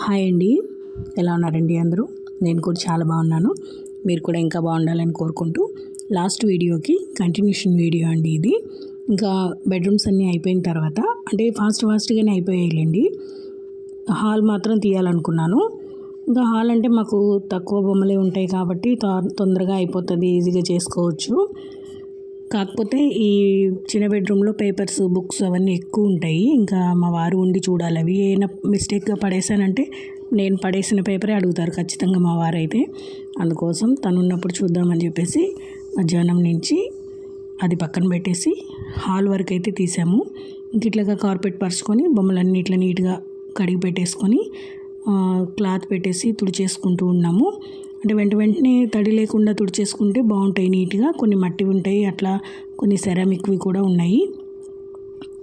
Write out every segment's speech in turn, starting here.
Hi అండి, ఎలా ఉన్నారండి అందరూ? నేను కూడా చాలా బాగున్నాను. మీరు కూడా ఇంకా బాగుండాలని కోరుకుంటూ లాస్ట్ వీడియోకి కంటిన్యూషన్ వీడియో అండి ఇది. ఇంకా బెడ్రూమ్స్ అన్నీ అయిపోయిన తర్వాత అంటే ఫాస్ట్గానే అయిపోయాయిలేండి. హాల్ మాత్రం తీయాలనుకున్నాను. ఇంకా హాల్ అంటే మాకు తక్కువ బొమ్మలే ఉంటాయి కాబట్టి తొందరగా అయిపోతుంది, ఈజీగా చేసుకోవచ్చు. కాకపోతే ఈ చిన్న బెడ్రూమ్లో పేపర్స్, బుక్స్ అవన్నీ ఎక్కువ ఉంటాయి. ఇంకా మా వారు ఉండి చూడాలి. అవి ఏమైనా మిస్టేక్గా పడేసానంటే నేను పడేసిన పేపరే అడుగుతారు ఖచ్చితంగా మా వారైతే. అందుకోసం తను ఉన్నప్పుడు చూద్దామని చెప్పేసి మధ్యాహ్నం నుంచి అది పక్కన పెట్టేసి హాల్ వరకు అయితే తీసాము. ఇంక ఇట్లాగా కార్పెట్ పరుచుకొని బొమ్మలన్నీ ఇట్లా నీట్గా కడిగి పెట్టేసుకొని క్లాత్ పెట్టేసి తుడిచేసుకుంటూ ఉన్నాము. అంటే వెంటనే తడి లేకుండా తుడిచేసుకుంటే బాగుంటాయి నీట్గా. కొన్ని మట్టి ఉంటాయి, అట్లా కొన్ని సెరామిక్వి కూడా ఉన్నాయి.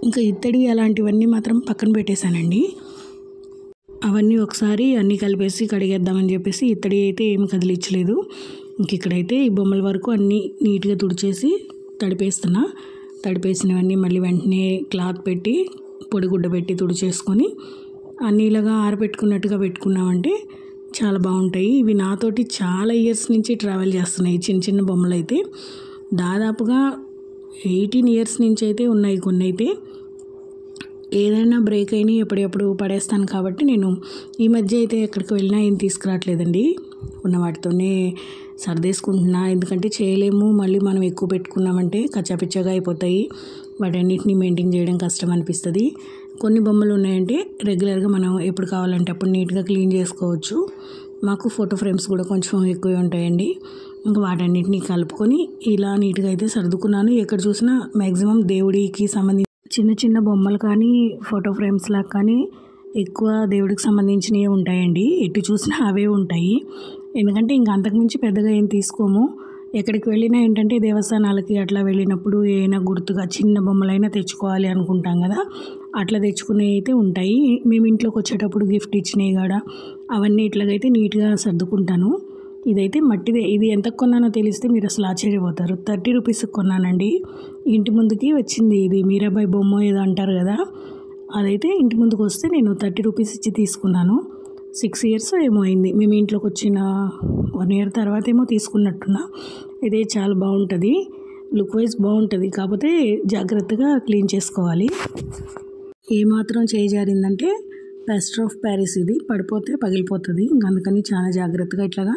ఇంకా ఇత్తడి అలాంటివన్నీ మాత్రం పక్కన పెట్టేశానండి. అవన్నీ ఒకసారి అన్నీ కలిపేసి కడిగేద్దామని చెప్పేసి ఇత్తడి అయితే ఏమి కదిలించలేదు. ఇంక ఇక్కడైతే ఈ బొమ్మల వరకు అన్నీ నీట్గా తుడిచేసి తడిపేసినవన్నీ మళ్ళీ వెంటనే క్లాత్ పెట్టి పొడిగుడ్డ పెట్టి తుడిచేసుకొని అన్నీ ఇలాగా ఆరబెట్టుకున్నట్టుగా పెట్టుకున్నామంటే చాలా బాగుంటాయి. ఇవి నాతోటి చాలా ఇయర్స్ నుంచి ట్రావెల్ చేస్తున్నాయి. చిన్న చిన్న బొమ్మలు అయితే దాదాపుగా 18 ఇయర్స్ నుంచి అయితే ఉన్నాయి. కొన్ని అయితే ఏదైనా బ్రేక్ అయినా ఎప్పుడెప్పుడు పడేస్తాను కాబట్టి నేను ఈ మధ్య అయితే ఎక్కడికి వెళ్ళినా ఏం తీసుకురావట్లేదండి. ఉన్న వాటితోనే సర్దేసుకుంటున్నా. ఎందుకంటే చేయలేము, మళ్ళీ మనం ఎక్కువ పెట్టుకున్నామంటే కచ్చాపిచ్చాగా అయిపోతాయి. వాటన్నిటిని మెయింటైన్ చేయడం కష్టం అనిపిస్తుంది. కొన్ని బొమ్మలు ఉన్నాయంటే రెగ్యులర్గా మనం ఎప్పుడు కావాలంటే అప్పుడు నీట్గా క్లీన్ చేసుకోవచ్చు. మాకు ఫోటో ఫ్రేమ్స్ కూడా కొంచెం ఎక్కువే ఉంటాయండి. ఇంకా వాటన్నిటిని కలుపుకొని ఇలా నీట్గా అయితే సర్దుకున్నాను. ఎక్కడ చూసినా మ్యాక్సిమం దేవుడికి సంబంధించి చిన్న చిన్న బొమ్మలు కానీ ఫోటో ఫ్రేమ్స్ లాగా కానీ ఎక్కువ దేవుడికి సంబంధించినవి ఉంటాయండి. ఎటు చూసినా అవే ఉంటాయి. ఎందుకంటే ఇంకా అంతకుమించి పెద్దగా ఏం తీసుకోము. ఎక్కడికి వెళ్ళినా ఏంటంటే దేవస్థానాలకి అట్లా వెళ్ళినప్పుడు ఏమైనా గుర్తుగా చిన్న బొమ్మలైనా తెచ్చుకోవాలి అనుకుంటాం కదా, అట్లా తెచ్చుకునేవి అయితే ఉంటాయి. మేము ఇంట్లోకి వచ్చేటప్పుడు గిఫ్ట్ ఇచ్చినవి కూడా అవన్నీ ఇట్లాగైతే నీట్గా సర్దుకుంటాను. ఇదైతే మట్టిదే. ఇది ఎంత కొన్నానో తెలిస్తే మీరు అసలు ఆశ్చర్యపోతారు. 30 రూపీస్కి కొన్నానండి. ఇంటి ముందుకి వచ్చింది. ఇది మీరాబాయి బొమ్మ ఏదో అంటారు కదా, అదైతే ఇంటి ముందుకు వస్తే నేను 30 రూపీస్ ఇచ్చి తీసుకున్నాను. 6 ఇయర్స్ ఏమో అయింది. మేము ఇంట్లోకి వచ్చిన 1 ఇయర్ తర్వాత ఏమో తీసుకున్నట్టున్నా. ఇదే చాలా బాగుంటుంది, లుక్ వైజ్ బాగుంటుంది. కాకపోతే జాగ్రత్తగా క్లీన్ చేసుకోవాలి. ఏమాత్రం చేజారిందంటే ప్లాస్టర్ ఆఫ్ ప్యారిస్ ఇది పడిపోతే పగిలిపోతుంది. అందుకని చాలా జాగ్రత్తగా ఇట్లాగా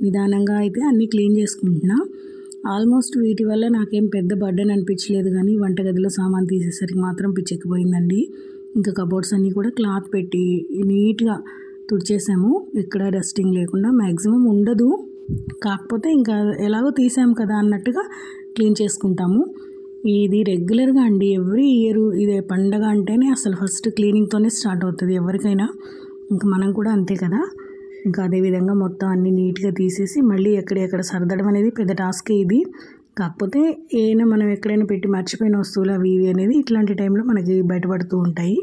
నిదానంగా అయితే అన్నీ క్లీన్ చేసుకుంటున్నా. ఆల్మోస్ట్ వీటి వల్ల నాకేం పెద్ద బర్డెన్ అనిపించలేదు, కానీ వంటగదిలో సామాన్ తీసేసరికి మాత్రం పిచ్చెక్కిపోయిందండి. ఇంకా కబోర్డ్స్ అన్నీ కూడా క్లాత్ పెట్టి నీట్గా తుడిచేసాము. ఎక్కడ డస్టింగ్ లేకుండా మ్యాక్సిమం ఉండదు. కాకపోతే ఇంకా ఎలాగో తీసాము కదా అన్నట్టుగా క్లీన్ చేసుకుంటాము. ఇది రెగ్యులర్గా అండి, ఎవ్రీ ఇయర్ ఇదే పండగ అంటేనే అసలు ఫస్ట్ క్లీనింగ్తోనే స్టార్ట్ అవుతుంది ఎవరికైనా. ఇంకా మనం కూడా అంతే కదా. ఇంకా అదేవిధంగా మొత్తం అన్నీ నీట్గా తీసేసి మళ్ళీ ఎక్కడెక్కడ సర్దడం అనేది పెద్ద టాస్కే ఇది. కాకపోతే ఏమైనా మనం ఎక్కడైనా పెట్టి మర్చిపోయిన వస్తువులు అవి ఇవి అనేది ఇట్లాంటి టైంలో మనకి బయటపడుతూ ఉంటాయి.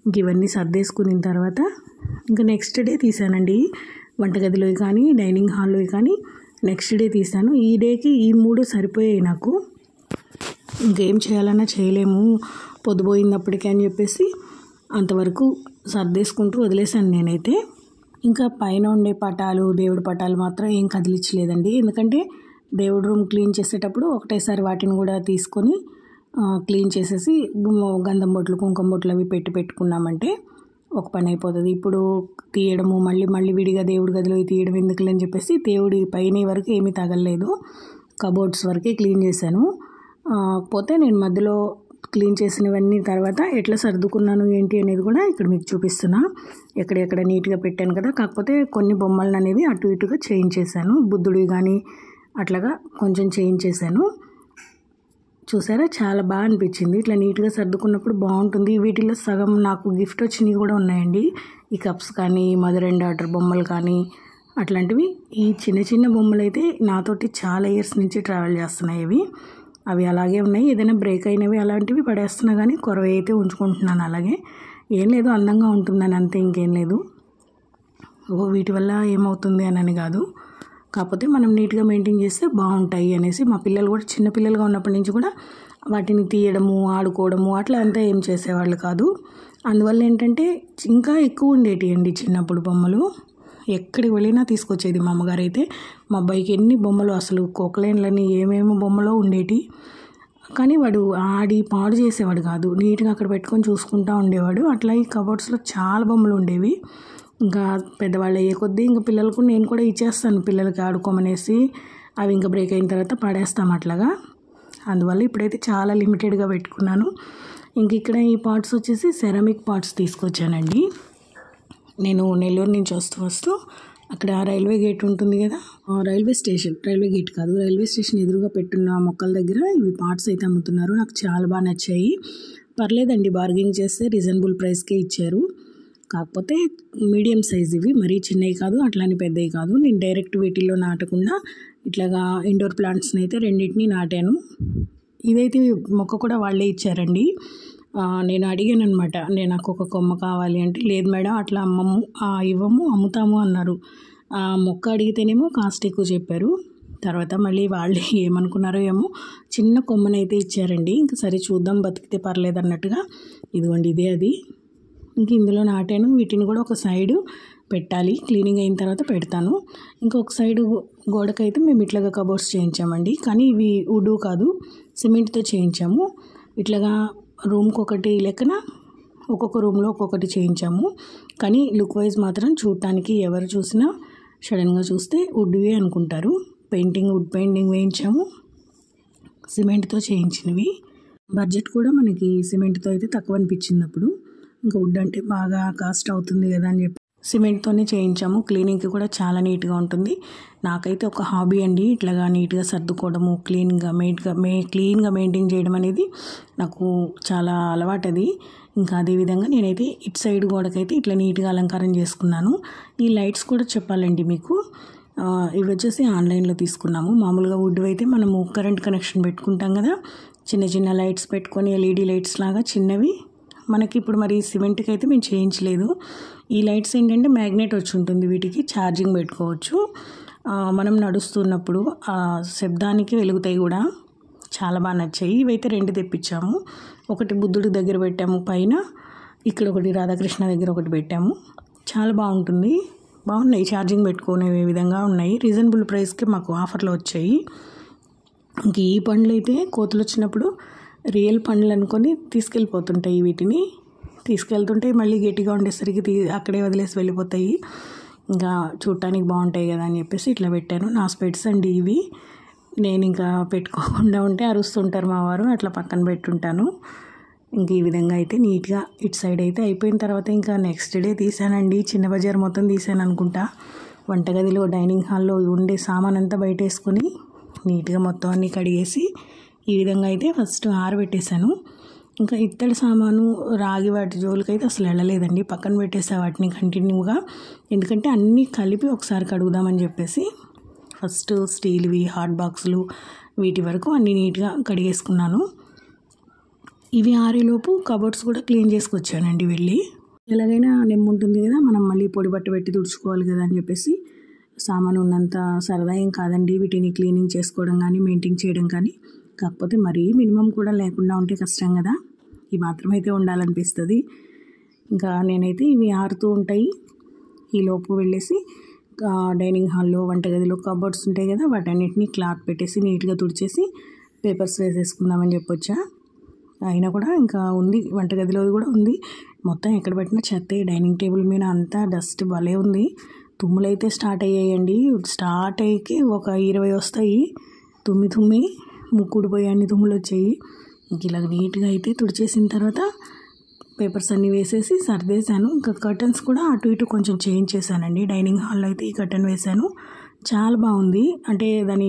ఇంక ఇవన్నీ సర్దేసుకున్న తర్వాత ఇంకా నెక్స్ట్ డే తీసానండి. వంటగదిలోవి కానీ డైనింగ్ హాల్లోవి కానీ నెక్స్ట్ డే తీసాను. ఈ డేకి ఈ 3 సరిపోయాయి నాకు. ఇంకేం చేయాలన్నా చేయలేము పొద్దుపోయినప్పటికీ అని చెప్పేసి అంతవరకు సర్దేసుకుంటూ వదిలేసాను నేనైతే. ఇంకా పైన ఉండే పటాలు, దేవుడి పటాలు మాత్రం ఏం కదిలించలేదండి. ఎందుకంటే దేవుడి రూమ్ క్లీన్ చేసేటప్పుడు ఒకటేసారి వాటిని కూడా తీసుకొని క్లీన్ చేసేసి గంధం బొట్లు, కుంకుమ బొట్లు అవి పెట్టుకున్నామంటే ఒక పని అయిపోతుంది. ఇప్పుడు తీయడము మళ్ళీ విడిగా దేవుడి గదిలో తీయడం ఎందుకులే అని చెప్పేసి దేవుడి పైన వరకు ఏమీ తగలలేదు. కబోర్డ్స్ వరకే క్లీన్ చేశాను. పోతే నేను మధ్యలో క్లీన్ చేసినవన్నీ తర్వాత ఎట్లా సర్దుకున్నాను ఏంటి అనేది కూడా ఇక్కడ మీకు చూపిస్తున్నా. ఎక్కడెక్కడ నీట్గా పెట్టాను కదా. కాకపోతే కొన్ని బొమ్మలను అనేది అటు ఇటుగా చేంజ్ చేశాను. బుద్ధుడివి కానీ అట్లాగా కొంచెం చేంజ్ చేశాను. చూసారా, చాలా బాగా అనిపించింది. ఇట్లా నీట్గా సర్దుకున్నప్పుడు బాగుంటుంది. వీటిలో సగం నాకు గిఫ్ట్ వచ్చినవి కూడా ఉన్నాయండి. ఈ కప్స్ కానీ మదర్ అండ్ డాటర్ బొమ్మలు కానీ అట్లాంటివి. ఈ చిన్న చిన్న బొమ్మలు అయితే నాతోటి చాలా ఇయర్స్ నుంచి ట్రావెల్ చేస్తున్నాయి. అవి అలాగే ఉన్నాయి. ఏదైనా బ్రేక్ అయినవి అలాంటివి పడేస్తున్నా కానీ కొరవ అయితే ఉంచుకుంటున్నాను. అలాగే ఏం లేదు, అందంగా ఉంటుందని అంతే, ఇంకేం లేదు. వీటి వల్ల ఏమవుతుంది అని కాదు. కాకపోతే మనం నీట్గా మెయింటైన్ చేస్తే బాగుంటాయి అనేసి మా పిల్లలు కూడా చిన్నపిల్లలుగా ఉన్నప్పటి నుంచి కూడా వాటిని తీయడము ఆడుకోవడము అట్లా అంతా ఏం చేసేవాళ్ళు కాదు. అందువల్ల ఏంటంటే ఇంకా ఎక్కువ ఉండేటివండి చిన్నప్పుడు బొమ్మలు. ఎక్కడికి వెళ్ళినా తీసుకొచ్చేది మా అమ్మగారు అయితే. మా అబ్బాయికి ఎన్ని బొమ్మలు అసలు కోకలైన్లని ఏమేమో బొమ్మలో ఉండేటి. కానీ వాడు ఆడి పాడు చేసేవాడు కాదు, నీట్గా అక్కడ పెట్టుకొని చూసుకుంటూ ఉండేవాడు. అట్లా ఈ కబోర్డ్స్లో చాలా బొమ్మలు ఉండేవి. ఇంకా పెద్దవాళ్ళు అయ్యే కొద్దీ ఇంకా పిల్లలకు నేను కూడా ఇచ్చేస్తాను, పిల్లలకి ఆడుకోమనేసి. అవి ఇంకా బ్రేక్ అయిన తర్వాత పడేస్తాం అట్లాగా. అందువల్ల ఇప్పుడైతే చాలా లిమిటెడ్గా పెట్టుకున్నాను. ఇంక ఇక్కడ ఈ పాట్స్ వచ్చేసి సెరామిక్ పాట్స్ తీసుకొచ్చానండి. నేను నెల్లూరు నుంచి వస్తూ అక్కడ రైల్వే గేట్ ఉంటుంది కదా, రైల్వే గేట్ కాదు, రైల్వే స్టేషన్ ఎదురుగా పెట్టున్న మొక్కల దగ్గర ఇవి పాట్స్ అయితే అమ్ముతున్నారు. నాకు చాలా బాగా నచ్చాయి. పర్లేదండి, బార్గెనింగ్ చేస్తే రీజనబుల్ ప్రైస్కే ఇచ్చారు. కాకపోతే మీడియం సైజ్ ఇవి, మరీ చిన్నవి కాదు అట్లానే పెద్దవి కాదు. నేను డైరెక్ట్ వీటిల్లో నాటకుండా ఇట్లాగా ఇండోర్ ప్లాంట్స్ని అయితే రెండింటిని నాటాను. ఇదైతే మొక్క కూడా వాళ్ళే ఇచ్చారండి. నేను అడిగాను అనమాట, నాకు ఒక కొమ్మ కావాలి అంటే, లేదు మేడం అట్లా అమ్మము, ఇవ్వము, అమ్ముతాము అన్నారు. ఆ మొక్క అడిగితేనేమో కాస్ట్ ఎక్కువ చెప్పారు. తర్వాత మళ్ళీ వాళ్ళు ఏమనుకున్నారో ఏమో చిన్న కొమ్మనైతే ఇచ్చారండి. ఇంకా సరే చూద్దాం, బతికితే పర్లేదు అన్నట్టుగా ఇదిగోండి ఇదే అది. ఇంక ఇందులో నాటాను. వీటిని కూడా ఒక సైడు పెట్టాలి, క్లీనింగ్ అయిన తర్వాత పెడతాను. ఇంకొక సైడు గోడకైతే మేము ఇట్లాగా కబోర్డ్స్ చేయించామండి. కానీ ఇవి వుడ్ కాదు, సిమెంట్తో చేయించాము. ఇట్లాగా రూమ్కి ఒకటి లెక్కన ఒక్కొక్క రూమ్లో ఒక్కొక్కటి చేయించాము. కానీ లుక్ వైజ్ మాత్రం చూడటానికి ఎవరు చూసినా సడన్గా చూస్తే వుడ్వే అనుకుంటారు. వుడ్ పెయింటింగ్ వేయించాము, సిమెంట్తో చేయించినవి. బడ్జెట్ కూడా మనకి సిమెంట్తో అయితే తక్కువ అనిపించింది అప్పుడు. ఇంకా వుడ్ అంటే బాగా కాస్ట్ అవుతుంది కదా అని చెప్పి సిమెంట్తోనే చేయించాము. క్లీనింగ్కి కూడా చాలా నీట్గా ఉంటుంది. నాకైతే ఒక హాబీ అండి, ఇట్లాగా నీట్గా సర్దుకోవడము, క్లీన్గా మెయింటైన్ చేయడం అనేది నాకు చాలా అలవాటు అది. ఇంకా అదేవిధంగా నేనైతే ఇటు సైడ్ గోడకైతే ఇట్లా నీట్గా అలంకారం చేసుకున్నాను. ఈ లైట్స్ కూడా చెప్పాలండి మీకు, ఇవి వచ్చేసి ఆన్లైన్లో తీసుకున్నాము. మామూలుగా వుడ్ అయితే మనము కరెంట్ కనెక్షన్ పెట్టుకుంటాం కదా, చిన్న చిన్న లైట్స్ పెట్టుకొని ఎల్ఈడి లైట్స్ లాగా చిన్నవి. మనకి ఇప్పుడు మరి సిమెంట్కి అయితే మేము చేయించలేదు. ఈ లైట్స్ ఏంటంటే మ్యాగ్నెట్ వచ్చి ఉంటుంది, వీటికి ఛార్జింగ్ పెట్టుకోవచ్చు. మనం నడుస్తున్నప్పుడు ఆ శబ్దానికి వెలుగుతాయి కూడా, చాలా బాగా నచ్చాయి. ఇవైతే 2 తెప్పించాము. ఒకటి బుద్ధుడి దగ్గర పెట్టాము పైన, ఇక్కడ ఒకటి రాధాకృష్ణ దగ్గర ఒకటి పెట్టాము. చాలా బాగున్నాయి, ఛార్జింగ్ పెట్టుకునే విధంగా ఉన్నాయి. రీజనబుల్ ప్రైస్కి మాకు ఆఫర్లో వచ్చాయి. ఇంక ఈ పండ్లు అయితే కోతులు వచ్చినప్పుడు రియల్ పండ్లు అనుకొని తీసుకెళ్ళిపోతుంటాయి. వీటిని తీసుకెళ్తుంటే మళ్ళీ గట్టిగా ఉండేసరికి అక్కడే వదిలేసి వెళ్ళిపోతాయి. ఇంకా చూడటానికి బాగుంటాయి కదా అని చెప్పేసి ఇట్లా పెట్టాను. నా స్పెట్స్ అండి ఇవి. నేను ఇంకా పెట్టుకోకుండా ఉంటే అరుస్తుంటారు మా వారు, అట్లా పక్కన పెట్టుంటాను. ఇంక ఈ విధంగా అయితే నీట్గా ఇటు సైడ్ అయితే అయిపోయిన తర్వాత ఇంకా నెక్స్ట్ డే తీసానండి. చిన్న బజార్ మొత్తం తీసాను అనుకుంటా. వంటగదిలో డైనింగ్ హాల్లో ఉండే సామాన్ అంతా బయట వేసుకొని నీట్గా మొత్తం అన్నీ కడిగేసి ఈ విధంగా అయితే ఫస్ట్ ఆరబెట్టేశాను. ఇంకా ఇత్తడి సామాను, రాగి వాటి జోలికైతే అసలు వెళ్ళలేదండి, పక్కన పెట్టేసా వాటిని కంటిన్యూగా. ఎందుకంటే అన్నీ కలిపి ఒకసారి కడుగుదామని చెప్పేసి ఫస్ట్ స్టీల్వి, హాట్ బాక్సులు వీటి వరకు అన్నీ నీట్గా కడిగేసుకున్నాను. ఇవి ఆరేలోపు కబోర్డ్స్ కూడా క్లీన్ చేసుకొచ్చానండి వెళ్ళి. ఎలాగైనా ఉంటుంది కదా, మనం మళ్ళీ పొడి బట్ట పెట్టి తుడుచుకోవాలి కదా అని చెప్పేసి. సామాను ఉన్నంత సరదా ఏం కాదండి వీటిని క్లీనింగ్ చేసుకోవడం కానీ మెయింటైన్ చేయడం కానీ. కాకపోతే మరీ మినిమం కూడా లేకుండా ఉంటే కష్టం కదా, ఈ మాత్రమైతే ఉండాలనిపిస్తుంది. ఇంకా నేనైతే ఇవి ఆరుతూ ఉంటాయి. ఈలోపు వెళ్ళేసి డైనింగ్ హాల్లో, వంటగదిలో కబోర్డ్స్ ఉంటాయి కదా, వాటన్నిటిని క్లాత్ పెట్టేసి నీట్గా తుడిచేసి పేపర్స్ వేసేసుకుందామని చెప్పొచ్చా. అయినా కూడా ఇంకా ఉంది, వంటగదిలో కూడా ఉంది. మొత్తం ఎక్కడ పెట్టినా చెత్తే. డైనింగ్ టేబుల్ మీద అంతా డస్ట్ భలే ఉంది. తుమ్ములైతే స్టార్ట్ అయ్యాయండి. స్టార్ట్ అయ్యి ఒక 20 వస్తాయి. తుమ్మి ముక్కుడిపోయి అన్ని తుమ్ములు వచ్చాయి. ఇంక ఇలా నీట్గా అయితే తుడిచేసిన తర్వాత పేపర్స్ అన్నీ వేసేసి సర్దేశాను. ఇంకా కర్టన్స్ కూడా అటు ఇటు కొంచెం చేంజ్ చేశానండి. డైనింగ్ హాల్లో అయితే ఈ కర్టన్ వేశాను, చాలా బాగుంది. అంటే దాని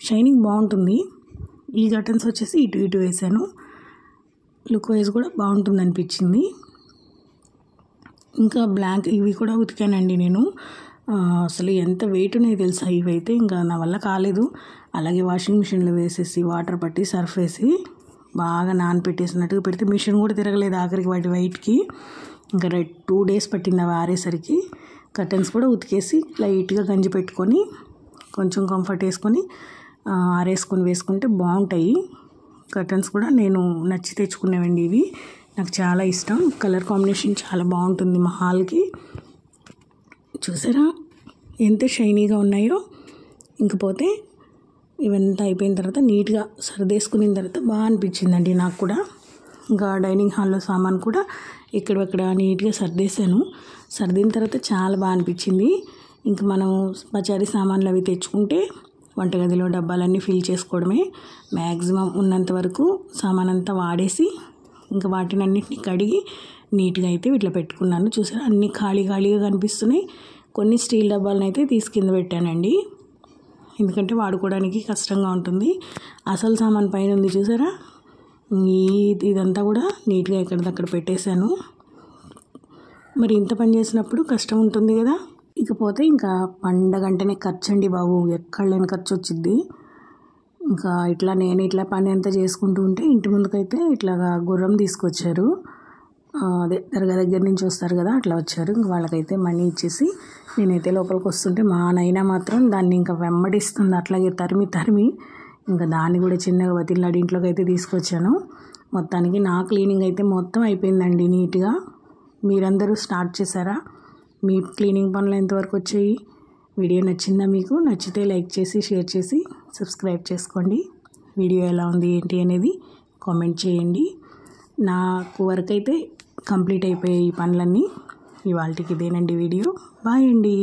షైనింగ్ బాగుంటుంది. ఈ కర్టన్స్ వచ్చేసి ఇటు ఇటు వేశాను. లుక్ వైజ్ కూడా బాగుంటుంది అనిపించింది. ఇంకా బ్లాంక్ ఇవి కూడా ఉతికానండి నేను. అసలు ఎంత వెయిట్ ఉన్నాయి తెలుసా ఇవైతే, ఇంకా నా వల్ల కాలేదు. అలాగే వాషింగ్ మిషన్లో వేసేసి వాటర్ పట్టి సర్ఫ్ వేసి బాగా నానపెట్టేసినట్టుగా పెడితే మిషన్ కూడా తిరగలేదు ఆఖరికి వాటి వెయిట్కి. ఇంకా 2 డేస్ పట్టింది అవి ఆరేసరికి. కర్టన్స్ కూడా ఉతికేసి లైట్గా గంజి పెట్టుకొని కొంచెం కంఫర్ట్ వేసుకొని ఆరేసుకొని వేసుకుంటే బాగుంటాయి. కర్టన్స్ కూడా నేను నచ్చి తెచ్చుకునేవండి. ఇవి నాకు చాలా ఇష్టం. కలర్ కాంబినేషన్ చాలా బాగుంటుంది మా హాల్కి. చూసారా ఎంత షైనీగా ఉన్నాయో. ఇంకపోతే ఇవంతా అయిపోయిన తర్వాత నీట్గా సర్దేసుకున్న తర్వాత బాగా అనిపించిందండి నాకు కూడా. ఇంకా డైనింగ్ హాల్లో సామాన్ కూడా ఇక్కడక్కడ నీట్గా సర్దేశాను. సర్దిన తర్వాత చాలా బాగా అనిపించింది. ఇంక మనం పచారీ సామాన్లు అవి తెచ్చుకుంటే వంటగదిలో డబ్బాలన్నీ ఫిల్ చేసుకోవడమే. మ్యాక్సిమం ఉన్నంత వరకు సామాన్ అంతా వాడేసి ఇంకా వాటిని అన్నిటిని కడిగి నీట్గా అయితే ఇట్లా పెట్టుకున్నాను. చూసారా అన్నీ ఖాళీగా కనిపిస్తున్నాయి. కొన్ని స్టీల్ డబ్బాలను అయితే తీసి కింద పెట్టానండి, ఎందుకంటే వాడుకోవడానికి కష్టంగా ఉంటుంది. అసలు సామాన్ పైన ఉంది చూసారా, ఇదంతా కూడా నీట్గా ఎక్కడిదక్కడ పెట్టేశాను. మరి ఇంత పని చేసినప్పుడు కష్టం ఉంటుంది కదా. ఇకపోతే ఇంకా పండగ అంటేనే ఖర్చు అండి బాబు, ఎక్కడ లేని ఖర్చు వచ్చింది. ఇంకా నేను ఇట్లా పని అంతా చేసుకుంటూ ఉంటే ఇంటి ముందుకైతే ఇట్లాగా గుర్రం తీసుకొచ్చారు. అదే దర్గా దగ్గర నుంచి వస్తారు కదా, అట్లా వచ్చారు. ఇంక వాళ్ళకైతే మనీ ఇచ్చేసి నేనైతే లోపలికి వస్తుంటే మా నైనా మాత్రం దాన్ని ఇంకా వెంబడిస్తుంది అట్లాగే తరిమి. ఇంకా దాన్ని కూడా చిన్నగా వతిలాడి ఇంట్లోకి అయితే తీసుకొచ్చాను. మొత్తానికి నా క్లీనింగ్ అయితే మొత్తం అయిపోయిందండి నీట్గా. మీరందరూ స్టార్ట్ చేశారా? మీ క్లీనింగ్ పనులు ఎంతవరకు వచ్చాయి? వీడియో నచ్చిందా మీకు? నచ్చితే లైక్ చేసి షేర్ చేసి సబ్స్క్రైబ్ చేసుకోండి. వీడియో ఎలా ఉంది ఏంటి అనేది కామెంట్ చేయండి. నాకు వరకు అయితే కంప్లీట్ అయిపోయాయి ఈ పనులన్నీ. ఇవాళకి ఇదేనండి వీడియో. బాయ్ అండి.